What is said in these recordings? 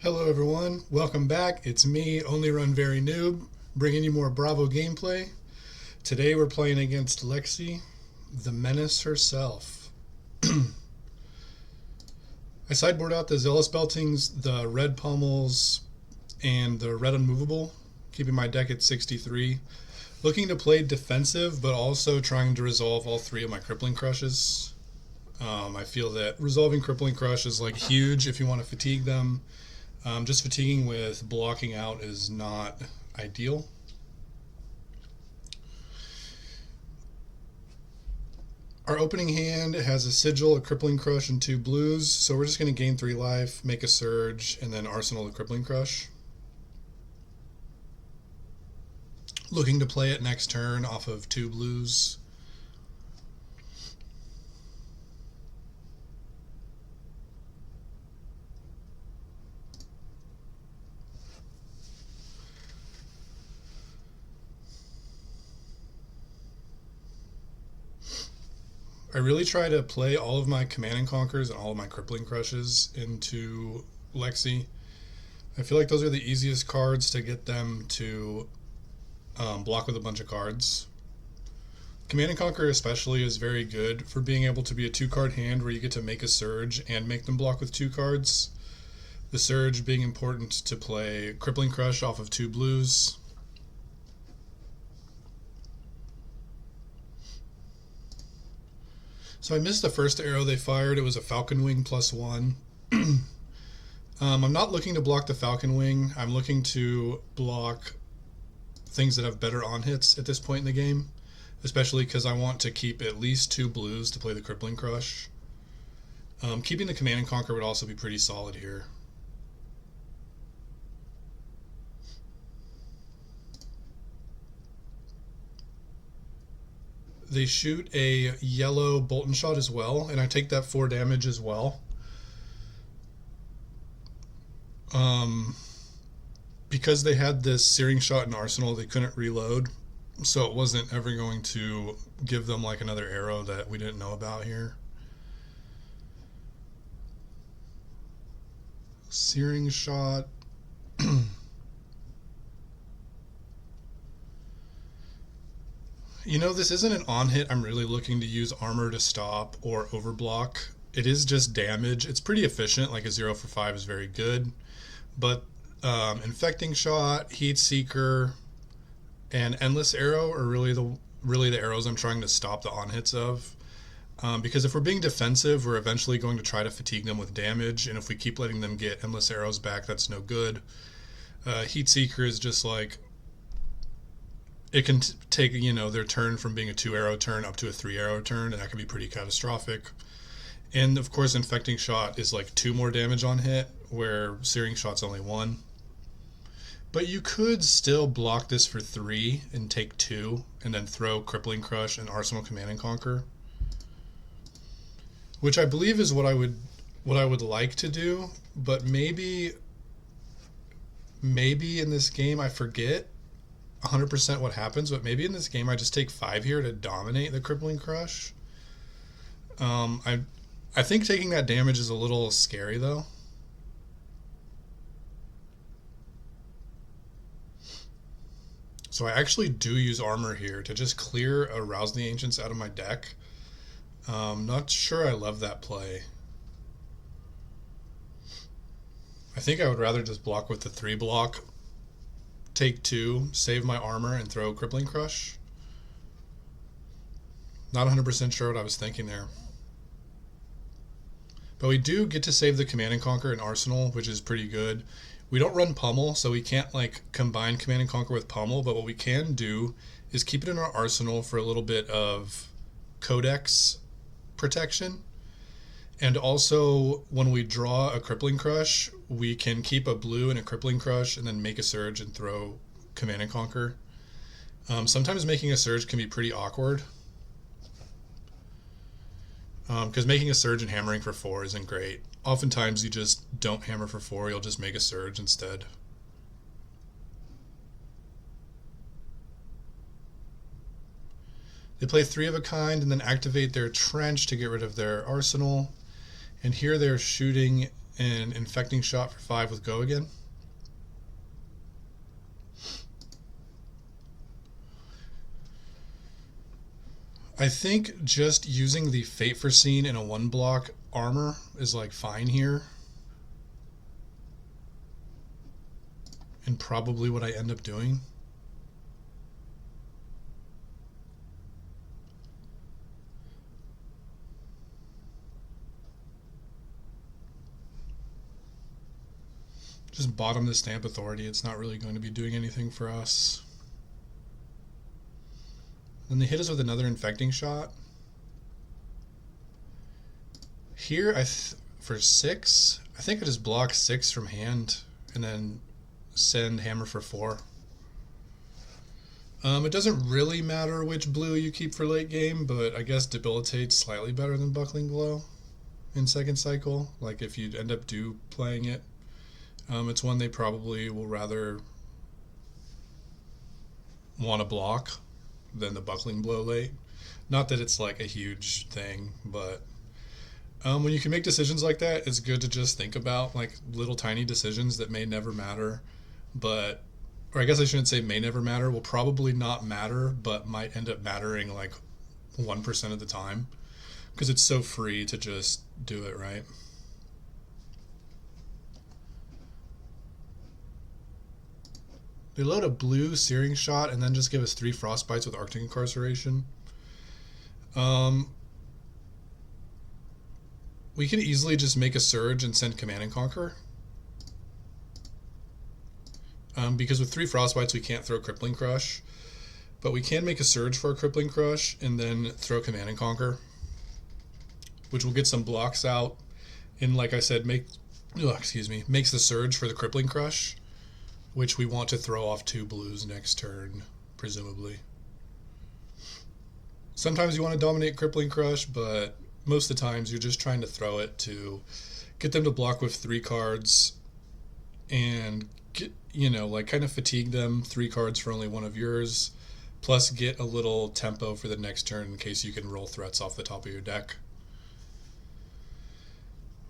Hello everyone, welcome back. It's me, Only Run Very Noob, bringing you more Bravo gameplay. Today we're playing against Lexi, the menace herself. I sideboard out the Zealous Beltings, the red pommels, and the red unmovable, keeping my deck at 63. Looking to play defensive, but also trying to resolve all three of my crippling crushes. I feel that resolving crippling crush is like huge if you want to fatigue them. Just fatiguing with blocking out is not ideal. Our opening hand has a Sigil, a Crippling Crush, and two blues, so we're just going to gain 3 life, make a Surge, and then Arsenal the Crippling Crush. Looking to play it next turn off of 2 blues. I really try to play all of my Command and Conquers and all of my Crippling Crushes into Lexi. I feel like those are the easiest cards to get them to block with a bunch of cards. Command and Conquer especially is very good for being able to be a 2-card hand where you get to make a Surge and make them block with 2 cards. The Surge being important to play Crippling Crush off of 2 blues. So I missed the first arrow they fired. It was a Falcon Wing +1. I'm not looking to block the Falcon Wing. I'm looking to block things that have better on hits at this point in the game, especially because I want to keep at least 2 blues to play the Crippling Crush. Keeping the Command and Conquer would also be pretty solid here. They shoot a yellow bolt and shot as well, and I take that 4 damage as well. Because they had this Searing Shot in Arsenal, they couldn't reload, so it wasn't ever going to give them like another arrow that we didn't know about here. Searing Shot. You know, this isn't an on-hit I'm really looking to use armor to stop or overblock. It is just damage. It's pretty efficient, like a 0 for 5 is very good. But Infecting Shot, Heat Seeker, and Endless Arrow are really the arrows I'm trying to stop the on-hits of. Because if we're being defensive, we're eventually going to try to fatigue them with damage, and if we keep letting them get Endless Arrows back, that's no good. Heat Seeker is just like, it can take their turn from being a 2-arrow turn up to a 3-arrow turn, and that can be pretty catastrophic. And of course, Infecting Shot is like 2 more damage on hit, where Searing Shot's only 1. But you could still block this for 3 and take 2, and then throw Crippling Crush and Arsenal Command and Conquer, which I believe is what I would like to do. But maybe in this game, I forget 100% what happens, but maybe in this game I just take 5 here to dominate the Crippling Crush. I think taking that damage is a little scary though. So I actually do use armor here to just clear Arouse the Ancients out of my deck. Not sure I love that play. I think I would rather just block with the 3 block, take 2, save my armor, and throw Crippling Crush. Not 100% sure what I was thinking there. But we do get to save the Command and Conquer and Arsenal, which is pretty good. We don't run Pummel, so we can't like combine Command and Conquer with Pummel, but what we can do is keep it in our arsenal for a little bit of Codex protection. And also, when we draw a Crippling Crush, we can keep a blue and a Crippling Crush and then make a Surge and throw Command and Conquer. Sometimes making a Surge can be pretty awkward, because making a Surge and hammering for 4 isn't great. Oftentimes you just don't hammer for 4, you'll just make a Surge instead. They play 3 of a kind and then activate their Trench to get rid of their arsenal. And here they're shooting an infecting shot for 5 with go again. I think just using the Fate Foreseen in a 1-block armor is like fine here. And probably what I end up doing. Just bottom the Stamp Authority. It's not really going to be doing anything for us. Then they hit us with another infecting shot. Here, for 6, I think I just block 6 from hand and then send hammer for 4. It doesn't really matter which blue you keep for late game, but I guess Debilitate's slightly better than Buckling Blow in second cycle. Like if you end up playing it, it's one they probably will rather want to block than the Buckling Blow late. Not that it's like a huge thing, but when you can make decisions like that, it's good to just think about like little tiny decisions that may never matter, but, or I guess I shouldn't say may never matter, will probably not matter, but might end up mattering like 1% of the time, because it's so free to just do it, right? They load a blue Searing Shot and then just give us 3 Frostbites with Arctic Incarceration. We can easily just make a Surge and send Command and Conquer. Because with 3 Frostbites we can't throw Crippling Crush. But we can make a Surge for a Crippling Crush and then throw Command and Conquer, which will get some blocks out. And like I said, makes the Surge for the Crippling Crush, which we want to throw off 2 blues next turn, presumably. Sometimes you want to dominate Crippling Crush, but most of the times you're just trying to throw it to get them to block with 3 cards and get, like kind of fatigue them, 3 cards for only 1 of yours, plus get a little tempo for the next turn in case you can roll threats off the top of your deck.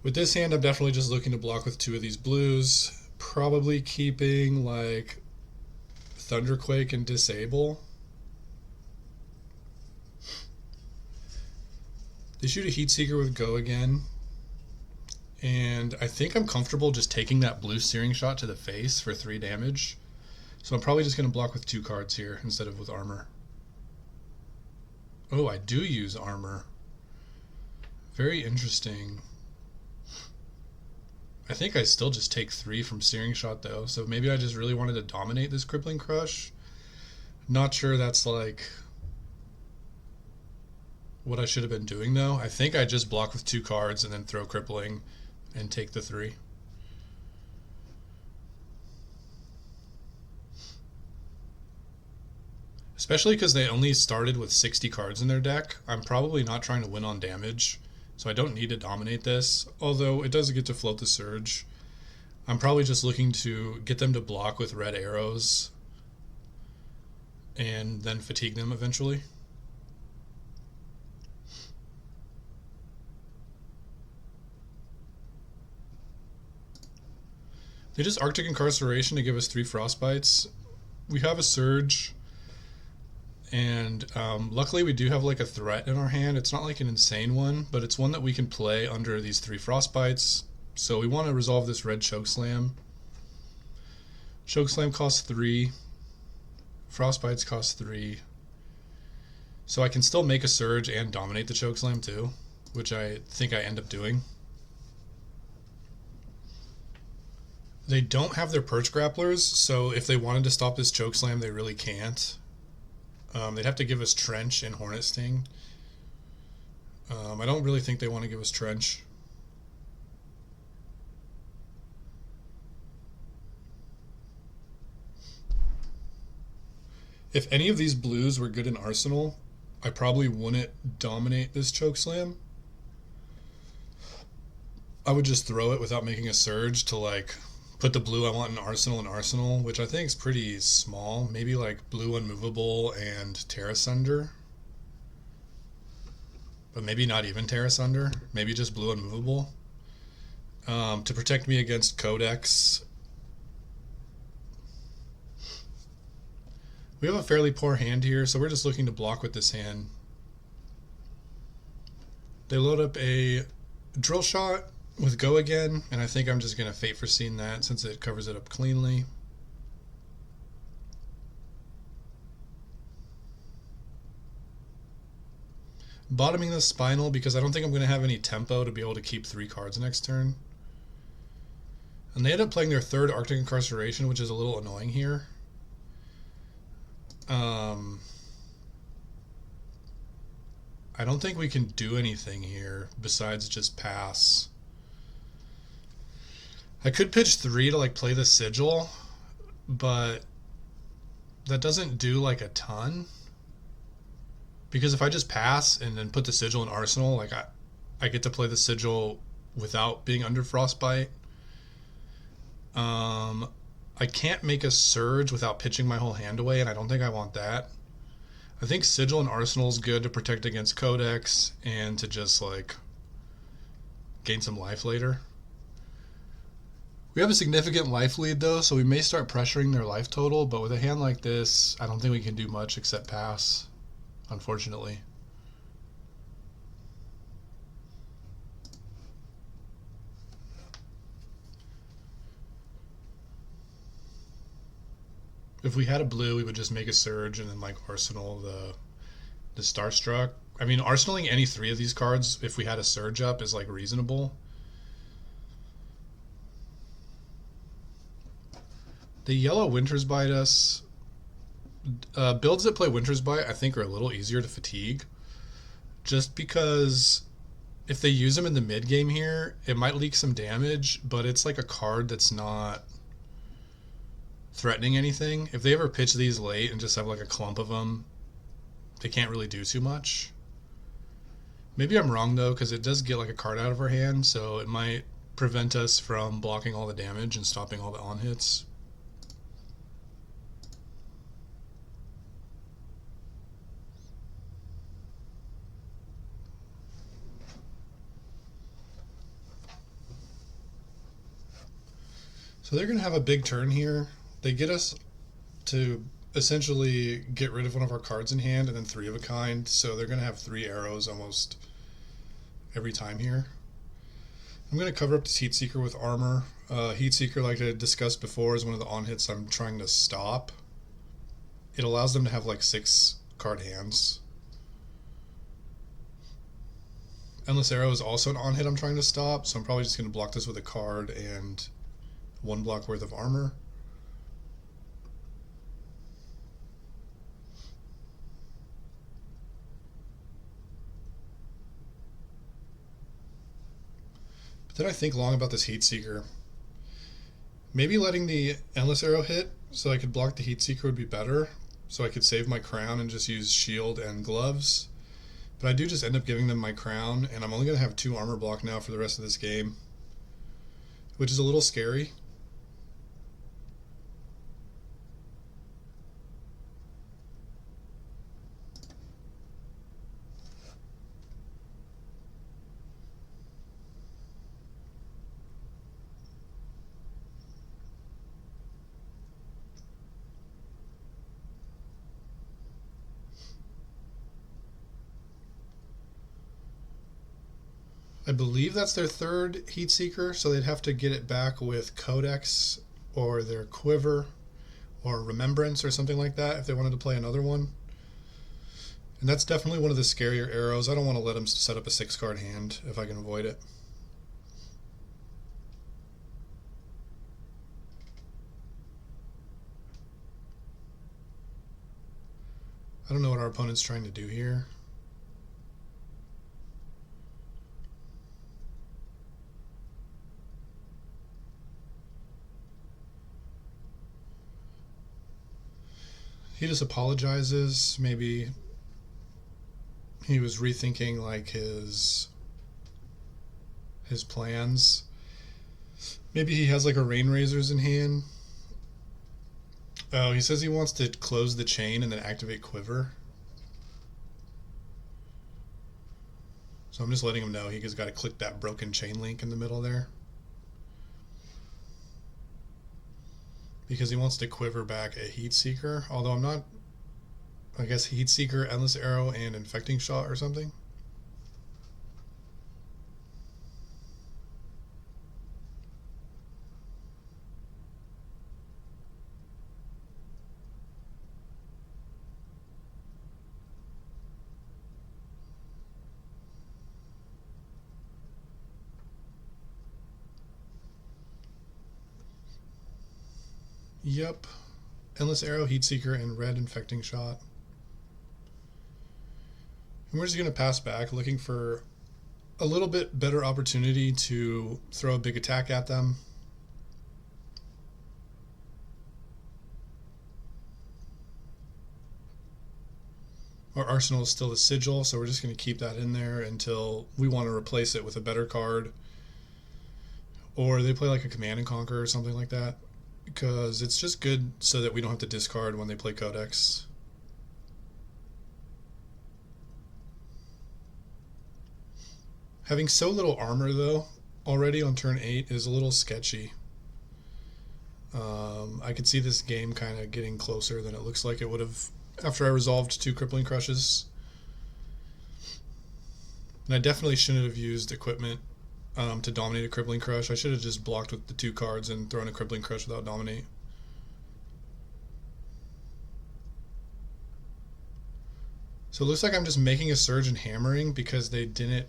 With this hand, I'm definitely just looking to block with 2 of these blues, probably keeping like Thunderquake and Disable. They shoot a Heatseeker with go again, and I think I'm comfortable just taking that blue Searing Shot to the face for 3 damage. So I'm probably just going to block with 2 cards here instead of with armor. Oh, I do use armor. Very interesting. I think I still just take 3 from Searing Shot though, so maybe I just really wanted to dominate this Crippling Crush. Not sure that's like what I should have been doing though. I think I just block with 2 cards and then throw Crippling and take the 3. Especially because they only started with 60 cards in their deck. I'm probably not trying to win on damage, so I don't need to dominate this, although it does get to float the Surge. I'm probably just looking to get them to block with red arrows and then fatigue them eventually. They just Arctic Incarceration to give us 3 Frostbites. We have a Surge, and luckily we do have like a threat in our hand. It's not like an insane one, but it's one that we can play under these 3 Frostbites. So we want to resolve this red Chokeslam. Chokeslam costs 3. Frostbites cost 3. So I can still make a Surge and dominate the Chokeslam too, which I think I end up doing. They don't have their Perch Grapplers, so if they wanted to stop this Chokeslam, they really can't. They'd have to give us Trench and Hornet Sting. I don't really think they want to give us Trench. If any of these blues were good in Arsenal, I probably wouldn't dominate this Chokeslam. I would just throw it without making a Surge to like put the blue I want in Arsenal, which I think is pretty small. Maybe like blue Unmovable and Terra Sunder. But maybe not even Terra Sunder. Maybe just blue Unmovable. to protect me against Codex. We have a fairly poor hand here, so we're just looking to block with this hand. They load up a drill shot with go again, and I think I'm just going to Fate Foreseen that since it covers it up cleanly. Bottoming the Spinal because I don't think I'm going to have any tempo to be able to keep 3 cards next turn. And they end up playing their 3rd Arctic Incarceration, which is a little annoying here. I don't think we can do anything here besides just pass. I could pitch 3 to like play the Sigil, but that doesn't do like a ton. Because if I just pass and then put the Sigil in Arsenal, like I get to play the Sigil without being under Frostbite. I can't make a Surge without pitching my whole hand away, and I don't think I want that. I think Sigil and Arsenal is good to protect against Codex and to just like gain some life later. We have a significant life lead though, so we may start pressuring their life total, but with a hand like this, I don't think we can do much except pass, unfortunately. If we had a blue, we would just make a Surge and then like Arsenal the Starstruck. I mean, arsenaling any 3 of these cards if we had a Surge up is like reasonable. The yellow Winter's Bite us. Builds that play Winter's Bite I think are a little easier to fatigue. Just because if they use them in the mid game here, it might leak some damage, but it's like a card that's not threatening anything. If they ever pitch these late and just have like a clump of them, they can't really do too much. Maybe I'm wrong though, because it does get like a card out of our hand, so it might prevent us from blocking all the damage and stopping all the on hits. So they're going to have a big turn here. They get us to essentially get rid of one of our cards in hand and then 3 of a kind, so they're going to have 3 arrows almost every time here. I'm going to cover up this Heat Seeker with armor. Heat Seeker, like I discussed before, is one of the on hits I'm trying to stop. It allows them to have like 6 card hands. Endless Arrow is also an on hit I'm trying to stop, so I'm probably just going to block this with a card and 1 block worth of armor. But then I think long about this Heat Seeker. Maybe letting the Endless Arrow hit so I could block the Heat Seeker would be better, so I could save my crown and just use shield and gloves. But I do just end up giving them my crown, and I'm only going to have 2 armor block now for the rest of this game, which is a little scary. I believe that's their 3rd Heat Seeker, so they'd have to get it back with Codex or their Quiver or Remembrance or something like that if they wanted to play another one. And that's definitely one of the scarier arrows. I don't want to let them set up a 6-card hand if I can avoid it. I don't know what our opponent's trying to do here. He just apologizes. Maybe he was rethinking like his plans. Maybe he has like a Rain Razors in hand. Oh, he says he wants to close the chain and then activate Quiver. So I'm just letting him know he's got to click that broken chain link in the middle there. because he wants to quiver back a Heat Seeker. Although I'm not, I guess Heat Seeker, Endless Arrow, and Infecting Shot or something. Yep. Endless Arrow, Heat Seeker, and red Infecting Shot. And we're just going to pass back, looking for a little bit better opportunity to throw a big attack at them. Our arsenal is still the Sigil, so we're just going to keep that in there until we want to replace it with a better card. Or they play like a Command and Conquer or something like that, because it's just good so that we don't have to discard when they play Codex. Having so little armor, though, already on turn 8 is a little sketchy. I could see this game kind of getting closer than it looks like it would have after I resolved 2 Crippling Crushes. And I definitely shouldn't have used equipment to dominate a Crippling Crush. I should have just blocked with the 2 cards and thrown a Crippling Crush without dominate. So it looks like I'm just making a Surge and hammering because they didn't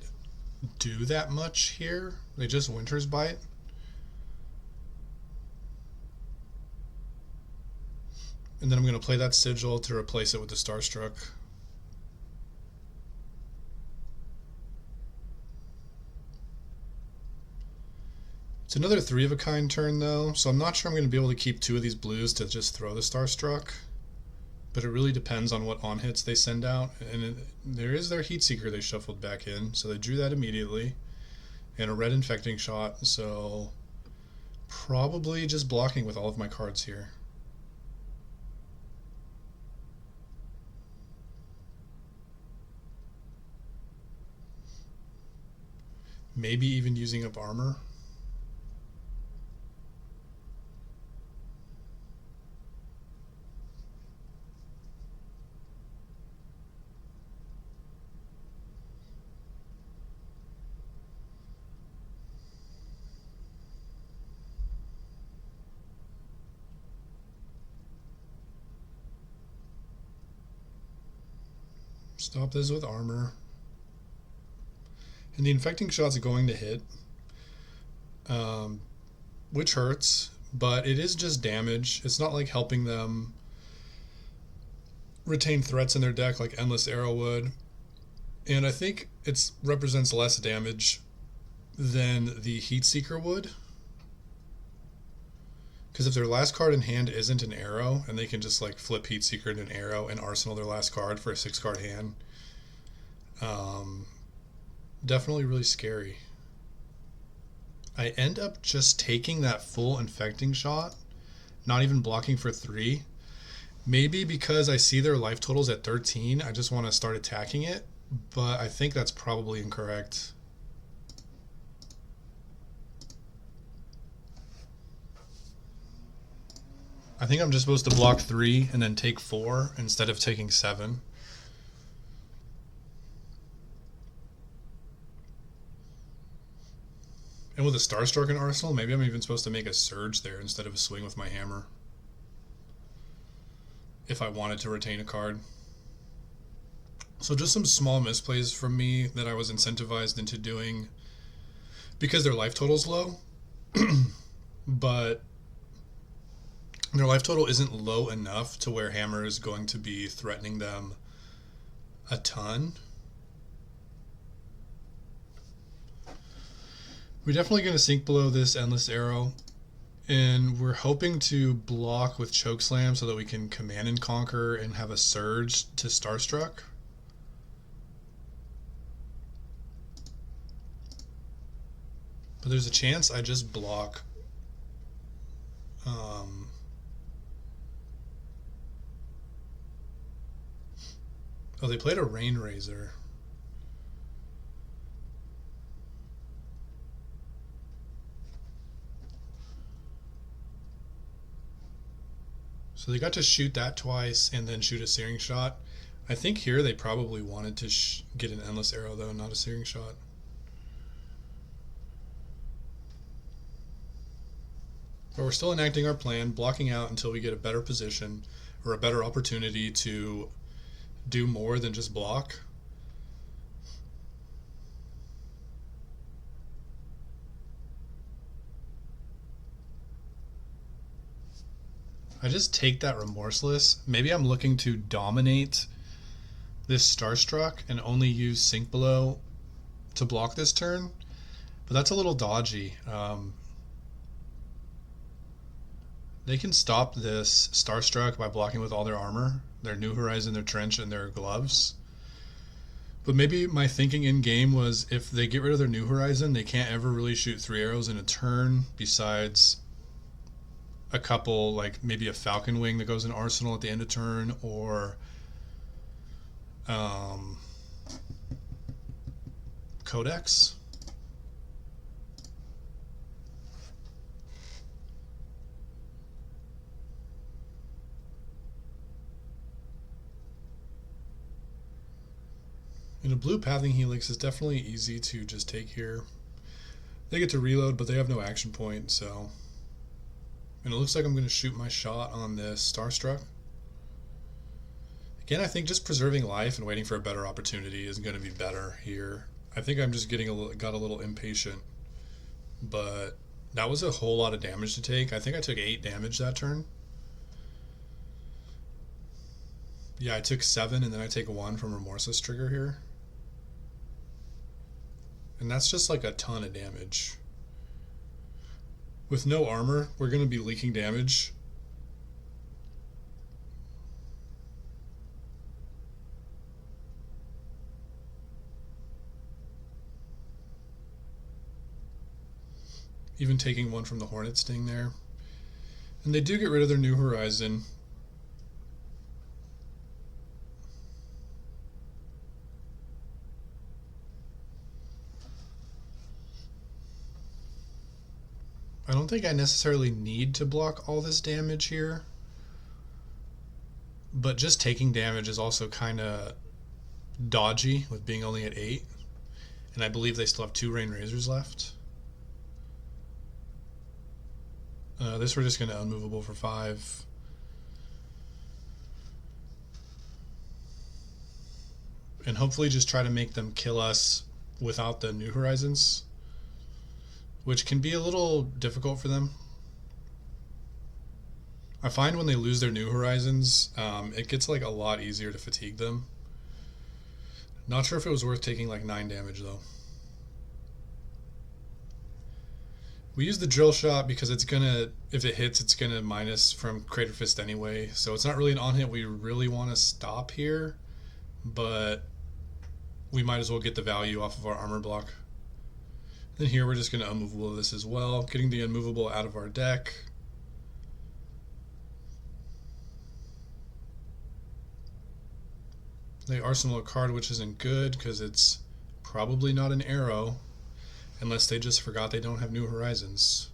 do that much here. They just Winter's Bite. And then I'm going to play that Sigil to replace it with the Starstruck. It's another 3 of a kind turn though, so I'm not sure I'm going to be able to keep 2 of these blues to just throw the Starstruck. But it really depends on what on-hits they send out. And there is their Heat Seeker they shuffled back in, so they drew that immediately. And a red Infecting Shot, so probably just blocking with all of my cards here. Maybe even using up armor. Stop this with armor. And the Infecting Shot's going to hit, which hurts, but it is just damage. It's not like helping them retain threats in their deck like Endless Arrow would. And I think it represents less damage than the Heat Seeker would. Because if their last card in hand isn't an arrow, and they can just like flip Heat Seeker into an arrow and arsenal their last card for a 6-card hand, definitely really scary. I end up just taking that full Infecting Shot, not even blocking for 3. Maybe because I see their life totals at 13, I just want to start attacking it, but I think that's probably incorrect. I think I'm just supposed to block 3 and then take 4 instead of taking 7. And with a Starstruck in Arsenal, maybe I'm even supposed to make a Surge there instead of a swing with my hammer. If I wanted to retain a card. So just some small misplays from me that I was incentivized into doing because their life total's low. But their life total isn't low enough to where hammer is going to be threatening them a ton. We're definitely going to sink below this Endless Arrow, and we're hoping to block with Chokeslam so that we can Command and Conquer and have a Surge to Starstruck. But there's a chance I just block. Oh, they played a Rain Razor. So they got to shoot that twice and then shoot a searing shot. I think here they probably wanted to get an endless arrow though, not a searing shot. But we're still enacting our plan, blocking out until we get a better position or a better opportunity to do more than just block. I just take that remorseless. Maybe I'm looking to dominate this Starstruck and only use Sink Below to block this turn, but that's a little dodgy. They can stop this Starstruck by blocking with all their armor, their New Horizon, their Trench, and their gloves. But maybe my thinking in game was if they get rid of their New Horizon, they can't ever really shoot 3 arrows in a turn besides a couple, like maybe a Falcon Wing that goes in Arsenal at the end of turn, or Codex. In a blue Pathing Helix is definitely easy to just take here. They get to reload, but they have no action point, so. And it looks like I'm going to shoot my shot on this Starstruck. Again, I think just preserving life and waiting for a better opportunity is going to be better here. I think I'm just got a little impatient, but that was a whole lot of damage to take. I think I took 8 damage that turn. Yeah, I took 7, and then I take 1 from Remorseless trigger here. And that's just like a ton of damage. With no armor, we're going to be leaking damage. Even taking 1 from the Hornet Sting there. And they do get rid of their New Horizon. I don't think I necessarily need to block all this damage here, but just taking damage is also kind of dodgy with being only at 8, and I believe they still have 2 Rain Razors left. This we're just going to unmovable for 5. And hopefully just try to make them kill us without the New Horizons, which can be a little difficult for them. I find when they lose their New Horizons, it gets like a lot easier to fatigue them. Not sure if it was worth taking like 9 damage though. We use the drill shot because it's gonna, if it hits, it's gonna minus from Crater Fist anyway. So it's not really an on hit we really want to stop here, but we might as well get the value off of our armor block. Then here we're just going to unmovable this as well, getting the unmovable out of our deck. They arsenal a card, which isn't good because it's probably not an arrow, unless they just forgot they don't have New Horizons.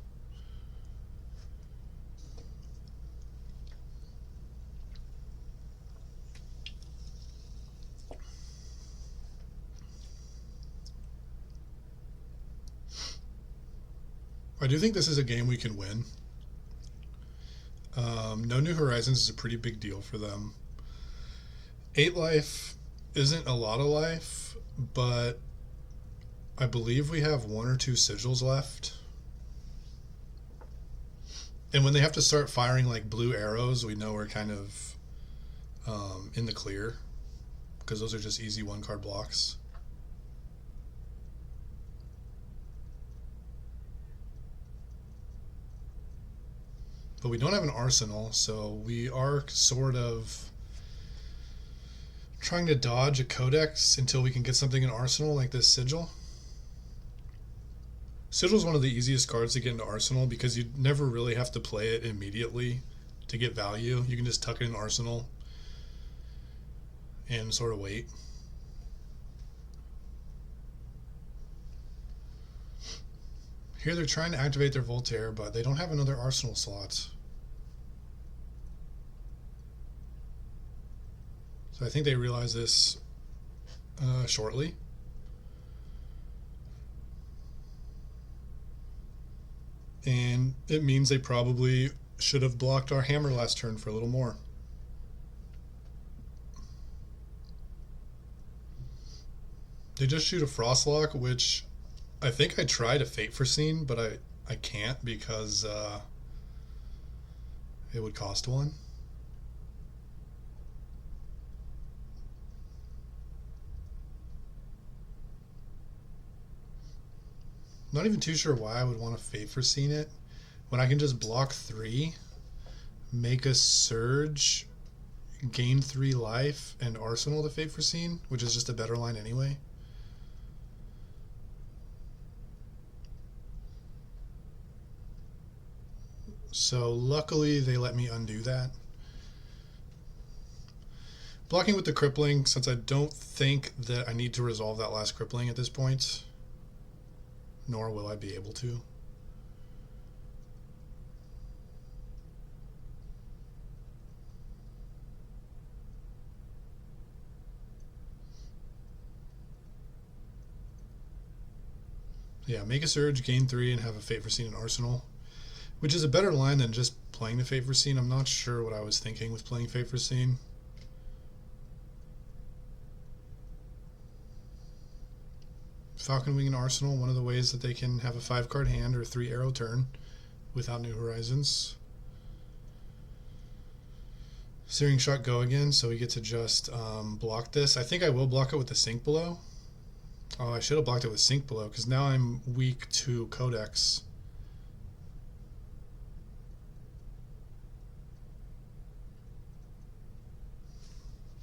I do think this is a game we can win. No New Horizons is a pretty big deal for them. 8 life isn't a lot of life, but I believe we have 1 or 2 sigils left. And when they have to start firing like blue arrows, we know we're kind of in the clear, because those are just easy 1-card blocks. But we don't have an arsenal, so we are sort of trying to dodge a codex until we can get something in arsenal like this sigil. Sigil is one of the easiest cards to get into arsenal because you never really have to play it immediately to get value. You can just tuck it in arsenal and sort of wait. Here they're trying to activate their Voltaire, but they don't have another arsenal slot. So I think they realize this shortly. And it means they probably should have blocked our hammer last turn for a little more. They just shoot a Frostlock, which I think I tried a Fate Foreseen, but I can't because it would cost one. Not even too sure why I would want to Fate Foreseen it when I can just block 3, make a Surge, gain 3 life, and Arsenal to Fate Foreseen, which is just a better line anyway. So luckily they let me undo that. Blocking with the crippling, since I don't think that I need to resolve that last crippling at this point, nor will I be able to. Yeah, make a Surge, gain 3, and have a Fate Foreseen and Arsenal, which is a better line than just playing the Fate Foreseen. I'm not sure what I was thinking with playing Fate Foreseen. Falcon Wing and Arsenal, one of the ways that they can have a 5-card hand or a 3-arrow turn without New Horizons. Searing Shot go again, so we get to just block this. I think I will block it with the Sink Below. Oh, I should have blocked it with Sink Below, because now I'm weak to Codex.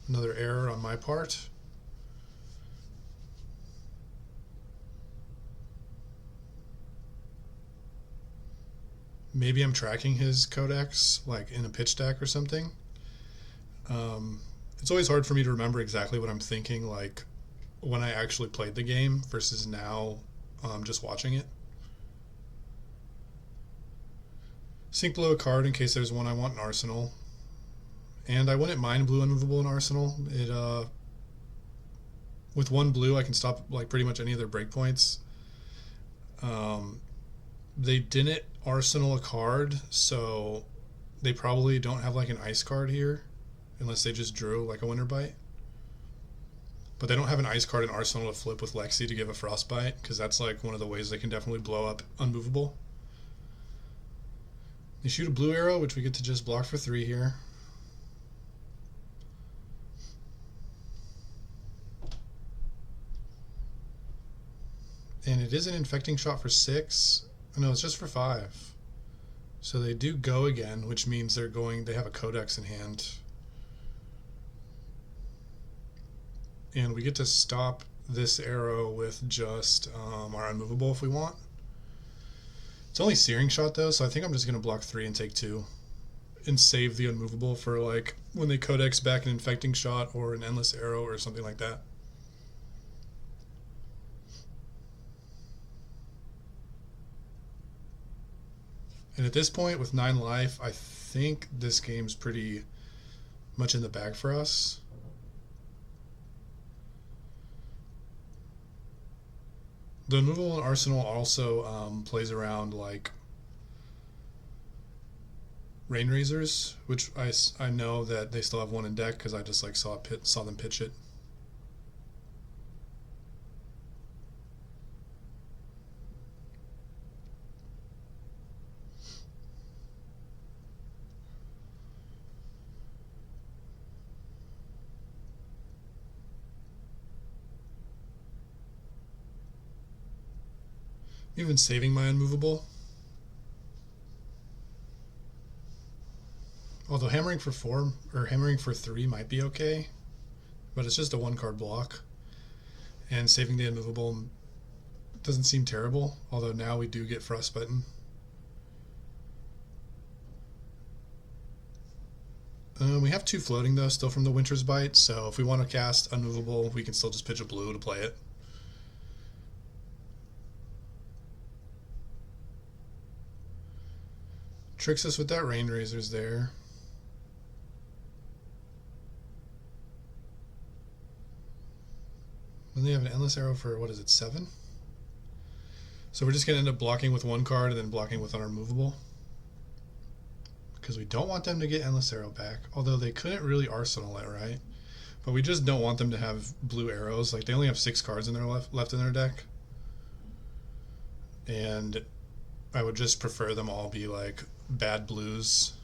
Another error on my part. Maybe I'm tracking his Codex, like in a pitch deck or something. It's always hard for me to remember exactly what I'm thinking, like when I actually played the game versus now just watching it. Sink Below a card in case there's one I want in Arsenal. And I wouldn't mind blue unmovable in Arsenal. It with 1 blue I can stop like pretty much any of their breakpoints. They didn't Arsenal a card, so they probably don't have like an ice card here, unless they just drew like a Winterbite. But they don't have an ice card in Arsenal to flip with Lexi to give a Frostbite, because that's like one of the ways they can definitely blow up unmovable. They shoot a blue arrow, which we get to just block for 3 here. And it is an Infecting Shot for 6. No, it's just for 5. So they do go again, which means they have a Codex in hand. And we get to stop this arrow with just our unmovable if we want. It's only Searing Shot though, so I think I'm just going to block 3 and take 2. And save the unmovable for like when they Codex back an Infecting Shot or an Endless Arrow or something like that. And at this point, with 9 life, I think this game's pretty much in the bag for us. The Unmovable in Arsenal also plays around like Rain Razors, which I know that they still have one in deck because I just like saw them pitch it. Even saving my unmovable. Although hammering for 4 or hammering for 3 might be okay, but it's just a 1-card block. And saving the unmovable doesn't seem terrible, although now we do get Frostbitten. We have 2 floating though, still from the Winter's Bite, so if we want to cast unmovable, we can still just pitch a blue to play it. Tricks us with that Rain Razors there. Then they have an endless arrow for, what is it, 7? So we're just going to end up blocking with one card and then blocking with unremovable. Because we don't want them to get endless arrow back. Although they couldn't really arsenal it, right? But we just don't want them to have blue arrows. Like, they only have 6 cards in their left in their deck. And I would just prefer them all be like bad blues.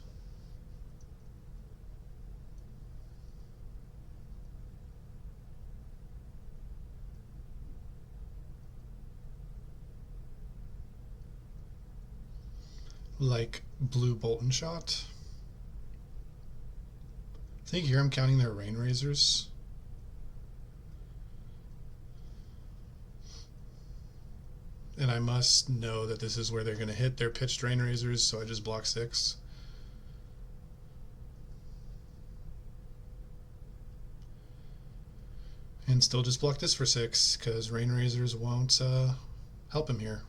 Like blue Bolton Shot. I think here I'm counting their Rain Razors. And I must know that this is where they're going to hit their pitched Rain Razors, so I just block 6. And still just block this for 6, because Rain Razors won't help him here.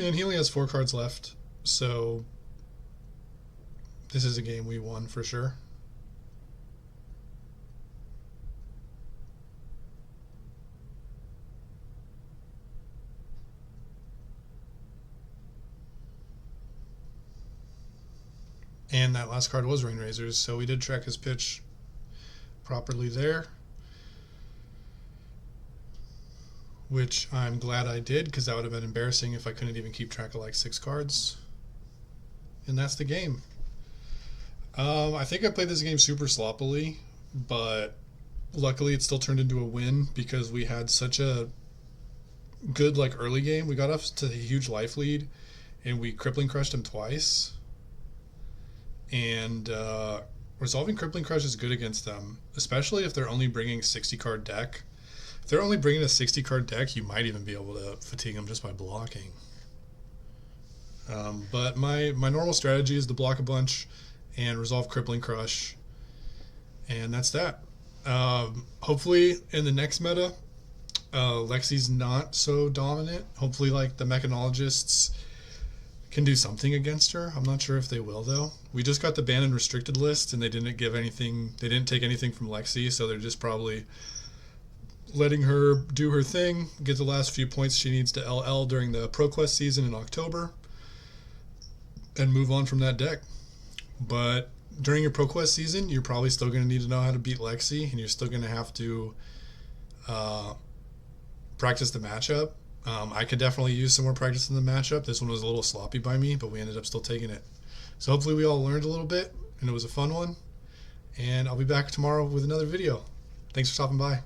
And he only has 4 cards left, so this is a game we won for sure. And that last card was Rain Razors, so we did track his pitch properly there. Which I'm glad I did, because that would have been embarrassing if I couldn't even keep track of like 6 cards. And that's the game. I think I played this game super sloppily, but luckily it still turned into a win because we had such a good like early game. We got up to a huge life lead, and we crippling crushed him twice. And resolving crippling crush is good against them, especially if they're only bringing 60 card deck. If they're only bringing a 60 card deck, you might even be able to fatigue them just by blocking. But my normal strategy is to block a bunch and resolve crippling crush, and that's that. Hopefully in the next meta, Lexi's not so dominant. Hopefully like the mechanologists can do something against her. I'm not sure if they will though. We just got the banned and restricted list, and they didn't give anything. They didn't take anything from Lexi, so they're just probably letting her do her thing, get the last few points she needs to LL during the ProQuest season in October, and move on from that deck. But during your ProQuest season, you're probably still going to need to know how to beat Lexi, and you're still going to have to practice the matchup. I could definitely use some more practice in the matchup. This one was a little sloppy by me, but we ended up still taking it. So hopefully we all learned a little bit, and it was a fun one. And I'll be back tomorrow with another video. Thanks for stopping by.